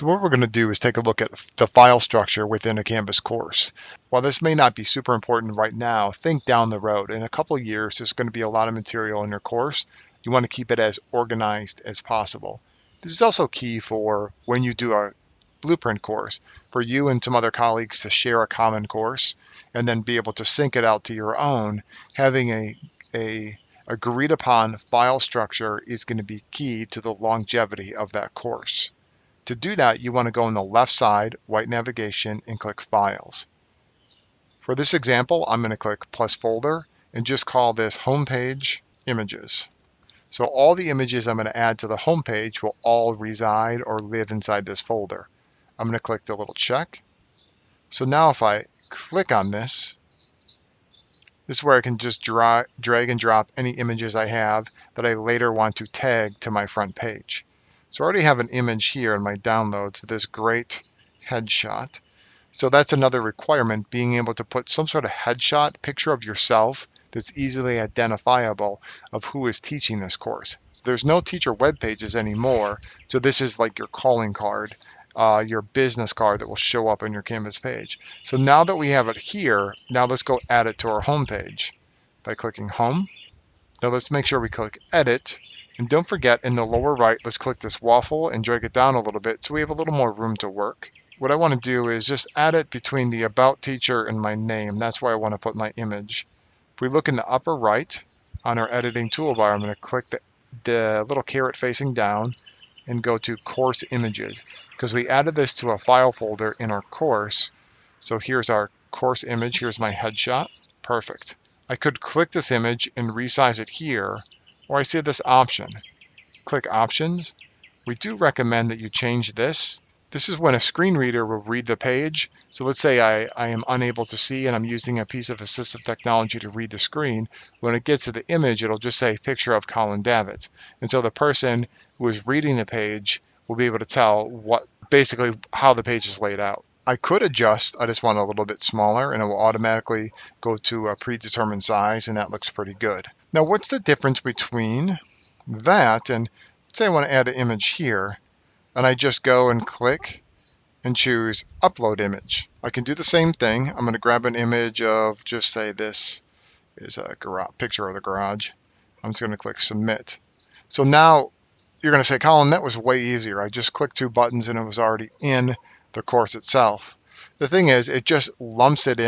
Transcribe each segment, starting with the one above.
So what we're going to do is take a look at the file structure within a Canvas course. While this may not be super important right now, think down the road. In a couple of years, there's going to be a lot of material in your course. You want to keep it as organized as possible. This is also key for when you do a blueprint course, for you and some other colleagues to share a common course and then be able to sync it out to your own. Having a agreed upon file structure is going to be key to the longevity of that course. To do that, you want to go on the left side, white navigation, and click Files. For this example, I'm going to click plus folder and just call this Homepage Images. So all the images I'm going to add to the homepage will all reside or live inside this folder. I'm going to click the little check. So now if I click on this, this is where I can just drag and drop any images I have that I later want to tag to my front page. So I already have an image here in my downloads, this great headshot. So that's another requirement, being able to put some sort of headshot picture of yourself that's easily identifiable of who is teaching this course. So there's no teacher web pages anymore, so this is like your calling card, your business card that will show up on your Canvas page. So now that we have it here, now let's go add it to our home page by clicking Home. Now let's make sure we click Edit. And don't forget, in the lower right, let's click this waffle and drag it down a little bit so we have a little more room to work. What I want to do is just add it between the About Teacher and my name. That's where I want to put my image. If we look in the upper right on our editing toolbar, I'm going to click the little caret facing down and go to Course Images, because we added this to a file folder in our course. So here's our course image. Here's my headshot. Perfect. I could click this image and resize it here, or I see this option. Click Options. We do recommend that you change this. This is when a screen reader will read the page. So let's say I am unable to see and I'm using a piece of assistive technology to read the screen. When it gets to the image, it'll just say picture of Colin Davitt. And so the person who is reading the page will be able to tell basically how the page is laid out. I could adjust, I just want it a little bit smaller, and it will automatically go to a predetermined size, and that looks pretty good. Now what's the difference between that and, say I want to add an image here, and I just go and click and choose Upload Image. I can do the same thing. I'm going to grab an image of, just say this is a picture of the garage. I'm just going to click Submit. So now you're going to say, Colin, that was way easier. I just clicked 2 buttons and it was already in the course itself. The thing is, it just lumps it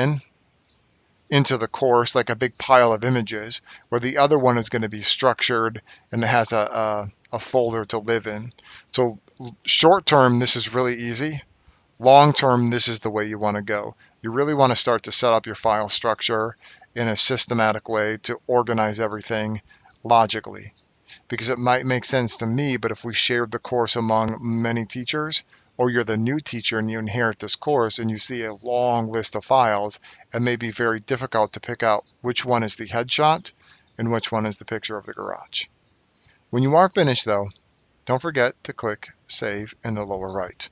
into the course like a big pile of images, where the other one is going to be structured and it has a folder to live in. So short term, this is really easy. Long term, this is the way you want to go. You really want to start to set up your file structure in a systematic way to organize everything logically. Because it might make sense to me, but if we shared the course among many teachers, or you're the new teacher and you inherit this course and you see a long list of files, it may be very difficult to pick out which one is the headshot and which one is the picture of the garage. When you are finished though, don't forget to click Save in the lower right.